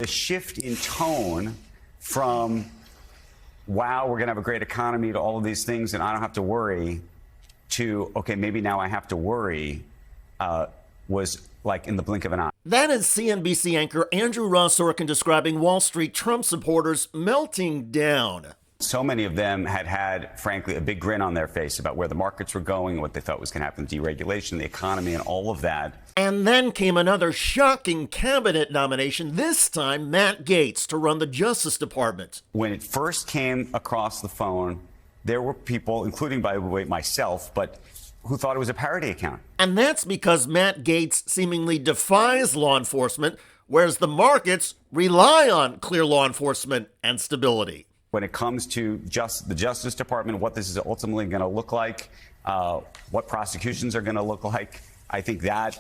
a shift in tone from, wow, we're going to have a great economy, to all of these things and I don't have to worry, to, okay, maybe now I have to worry, was like in the blink of an eye. That is CNBC anchor Andrew Ross Sorkin describing Wall Street Trump supporters melting down. So many of them had, frankly, a big grin on their face about where the markets were going, what they thought was going to happen, deregulation, the economy, and all of that. And then came another shocking cabinet nomination, this time Matt Gaetz to run the Justice Department. When it first came across the phone, there were people, including, by the way, myself, but who thought it was a parody account. And that's because Matt Gaetz seemingly defies law enforcement, whereas the markets rely on clear law enforcement and stability. When it comes to the Justice Department, what this is ultimately going to look like, what prosecutions are going to look like, I think that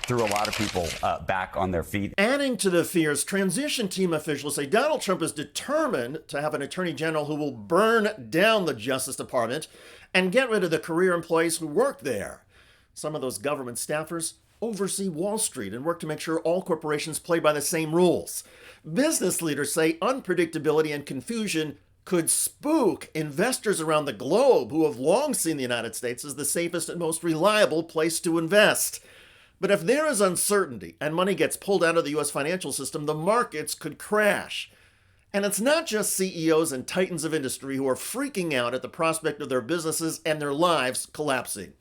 threw a lot of people back on their feet. Adding to the fears, transition team officials say Donald Trump is determined to have an attorney general who will burn down the Justice Department and get rid of the career employees who work there. Some of those government staffers oversee Wall Street and work to make sure all corporations play by the same rules. Business leaders say unpredictability and confusion could spook investors around the globe who have long seen the United States as the safest and most reliable place to invest. But if there is uncertainty and money gets pulled out of the U.S. financial system, the markets could crash. And it's not just CEOs and titans of industry who are freaking out at the prospect of their businesses and their lives collapsing.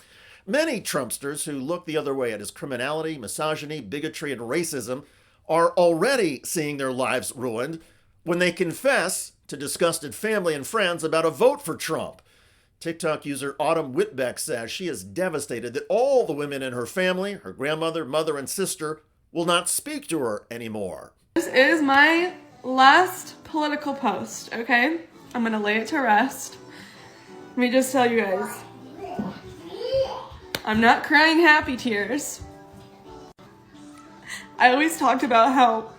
Many Trumpsters who look the other way at his criminality, misogyny, bigotry, and racism are already seeing their lives ruined when they confess to disgusted family and friends about a vote for Trump. TikTok user Autumn Whitbeck says she is devastated that all the women in her family, her grandmother, mother, and sister, will not speak to her anymore. This is my last political post, okay? I'm gonna lay it to rest. Let me just tell you guys, I'm not crying happy tears. I always talked about how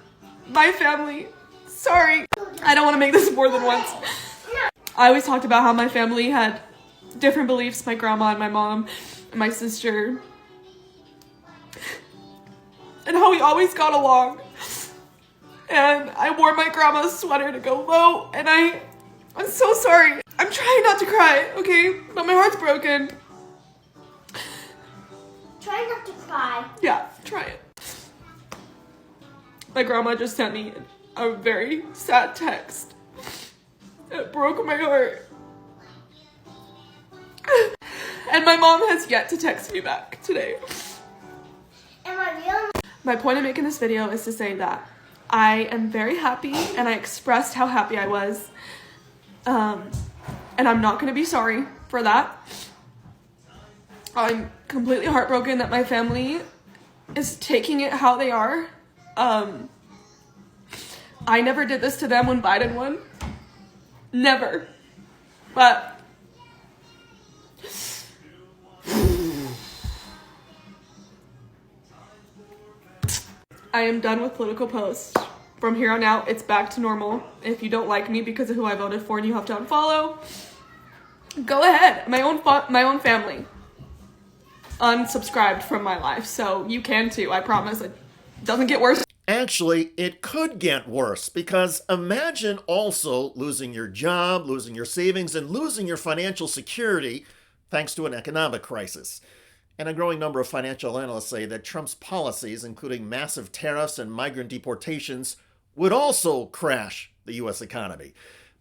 my family, sorry, I don't want to make this more than once. I always talked about how my family had different beliefs, my grandma and my mom and my sister, and how we always got along. And I wore my grandma's sweater to go vote, and I'm so sorry. I'm trying not to cry, okay? But my heart's broken. Try not to cry. Yeah, try it. My grandma just sent me a very sad text. It broke my heart. And my mom has yet to text me back today. My point of making this video is to say that I am very happy, and I expressed how happy I was. And I'm not going to be sorry for that. I'm completely heartbroken that my family is taking it how they are. I never did this to them when Biden won. Never. But I am done with political posts. From here on out, it's back to normal. If you don't like me because of who I voted for and you have to unfollow, go ahead. My own family unsubscribed from my life, so you can too. I promise it doesn't get worse. Actually, it could get worse, because imagine also losing your job, losing your savings, and losing your financial security thanks to an economic crisis. And a growing number of financial analysts say that Trump's policies, including massive tariffs and migrant deportations, would also crash the U.S. economy.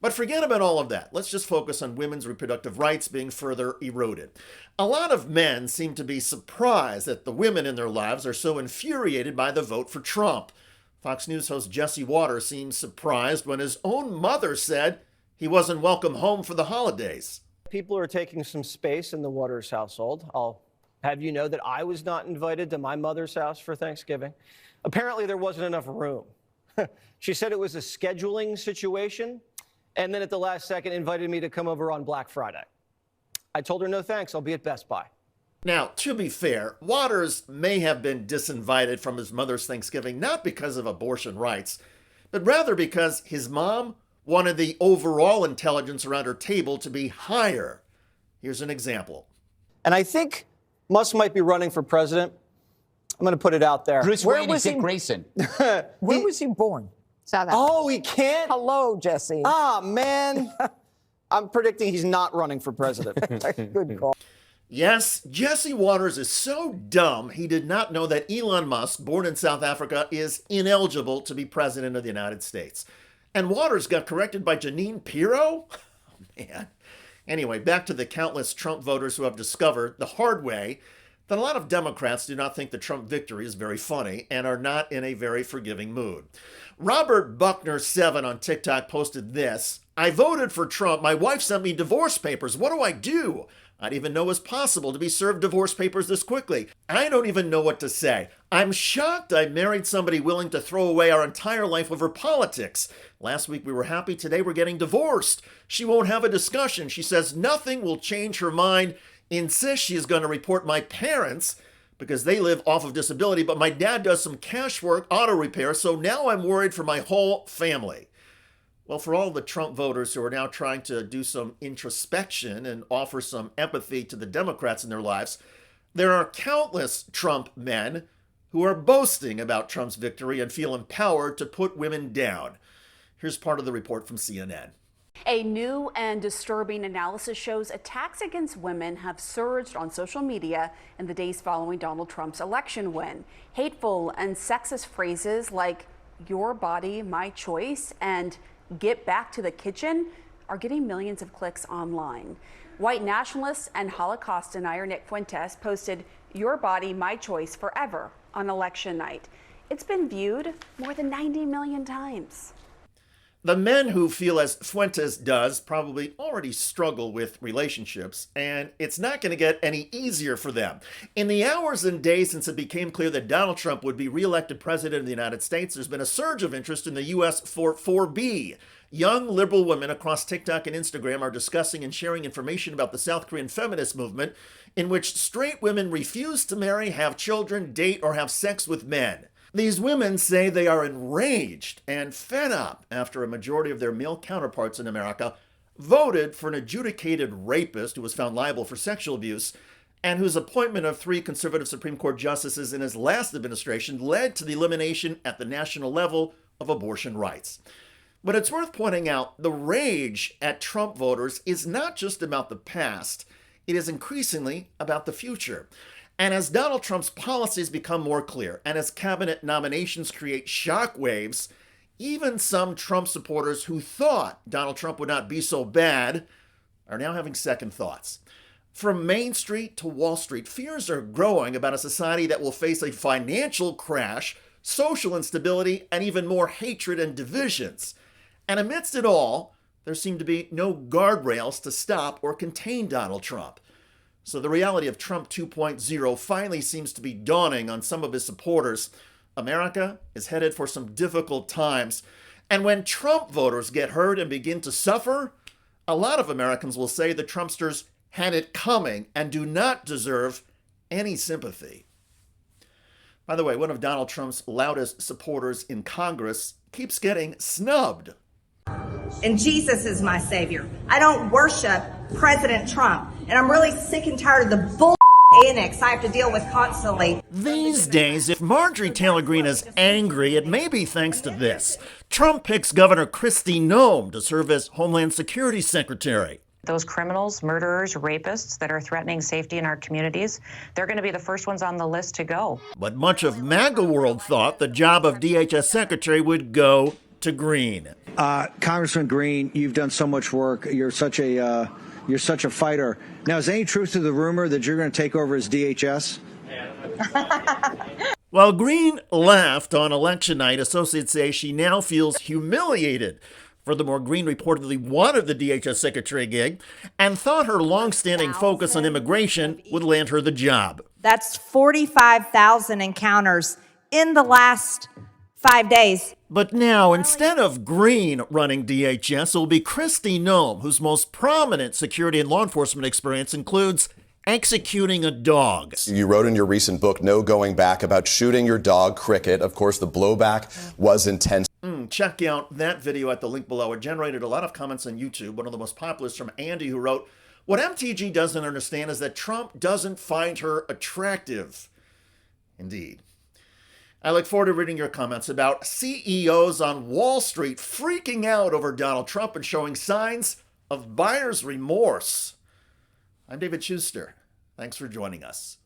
But forget about all of that. Let's just focus on women's reproductive rights being further eroded. A lot of men seem to be surprised that the women in their lives are so infuriated by the vote for Trump. Fox News host Jesse Waters seemed surprised when his own mother said he wasn't welcome home for the holidays. People are taking some space in the Waters household. I'll have you know that I was not invited to my mother's house for Thanksgiving. Apparently there wasn't enough room. She said it was a scheduling situation, and then at the last second invited me to come over on Black Friday. I told her no thanks, I'll be at Best Buy. Now, to be fair, Waters may have been disinvited from his mother's Thanksgiving not because of abortion rights, but rather because his mom wanted the overall intelligence around her table to be higher. Here's an example. And I think Musk might be running for president, I'm going to put it out there. Bruce Where Wayne was and Dick he- Grayson. Where was he born? South Africa. Oh, he can't? Hello, Jesse. Ah, man. I'm predicting he's not running for president. Good call. Yes, Jesse Waters is so dumb he did not know that Elon Musk, born in South Africa, is ineligible to be president of the United States. And Waters got corrected by Janine Pirro? Oh, man. Anyway, back to the countless Trump voters who have discovered the hard way that a lot of Democrats do not think the Trump victory is very funny and are not in a very forgiving mood. Robert Buckner7 on TikTok posted this: I voted for Trump. My wife sent me divorce papers. What do I do? I didn't even know it was possible to be served divorce papers this quickly. I don't even know what to say. I'm shocked I married somebody willing to throw away our entire life over politics. Last week we were happy. Today we're getting divorced. She won't have a discussion. She says nothing will change her mind. Insists she is going to report my parents because they live off of disability, but my dad does some cash work, auto repair, so now I'm worried for my whole family. Well, for all the Trump voters who are now trying to do some introspection and offer some empathy to the Democrats in their lives, there are countless Trump men who are boasting about Trump's victory and feel empowered to put women down. Here's part of the report from CNN. A new and disturbing analysis shows attacks against women have surged on social media in the days following Donald Trump's election win. Hateful and sexist phrases like "your body, my choice" and "get back to the kitchen" are getting millions of clicks online. White nationalist and Holocaust denier Nick Fuentes posted "your body, my choice" forever on election night. It's been viewed more than 90 million times. The men who feel as Fuentes does probably already struggle with relationships, and it's not going to get any easier for them. In the hours and days since it became clear that Donald Trump would be reelected president of the United States, there's been a surge of interest in the U.S. for 4B. Young liberal women across TikTok and Instagram are discussing and sharing information about the South Korean feminist movement, in which straight women refuse to marry, have children, date, or have sex with men. These women say they are enraged and fed up after a majority of their male counterparts in America voted for an adjudicated rapist who was found liable for sexual abuse and whose appointment of 3 conservative Supreme Court justices in his last administration led to the elimination at the national level of abortion rights. But it's worth pointing out the rage at Trump voters is not just about the past, it is increasingly about the future. And as Donald Trump's policies become more clear and as cabinet nominations create shockwaves, even some Trump supporters who thought Donald Trump would not be so bad are now having second thoughts. From Main Street to Wall Street, fears are growing about a society that will face a financial crash, social instability, and even more hatred and divisions. And amidst it all, there seem to be no guardrails to stop or contain Donald Trump. So the reality of Trump 2.0 finally seems to be dawning on some of his supporters. America is headed for some difficult times. And when Trump voters get hurt and begin to suffer, a lot of Americans will say the Trumpsters had it coming and do not deserve any sympathy. By the way, one of Donald Trump's loudest supporters in Congress keeps getting snubbed. And Jesus is my savior. I don't worship President Trump. And I'm really sick and tired of the bull annex I have to deal with constantly. These days, if Marjorie Taylor Greene is angry, it may be thanks to this. Trump picks Governor Kristi Noem to serve as Homeland Security Secretary. Those criminals, murderers, rapists that are threatening safety in our communities, they're going to be the first ones on the list to go. But much of MAGA world thought the job of DHS Secretary would go to Greene. Congressman Greene, you've done so much work. You're such a fighter. Now, is there any truth to the rumor that you're going to take over as DHS? While Greene laughed on election night, associates say she now feels humiliated. Furthermore, Greene reportedly wanted the DHS secretary gig and thought her long-standing focus on immigration would land her the job. That's 45,000 encounters in the last 5 days. But now, instead of Greene running DHS, it will be Kristi Noem, whose most prominent security and law enforcement experience includes executing a dog. You wrote in your recent book, No Going Back, about shooting your dog, Cricket. Of course, the blowback was intense. Check out that video at the link below. It generated a lot of comments on YouTube. One of the most popular is from Andy, who wrote, "What MTG doesn't understand is that Trump doesn't find her attractive." Indeed. I look forward to reading your comments about CEOs on Wall Street freaking out over Donald Trump and showing signs of buyer's remorse. I'm David Shuster. Thanks for joining us.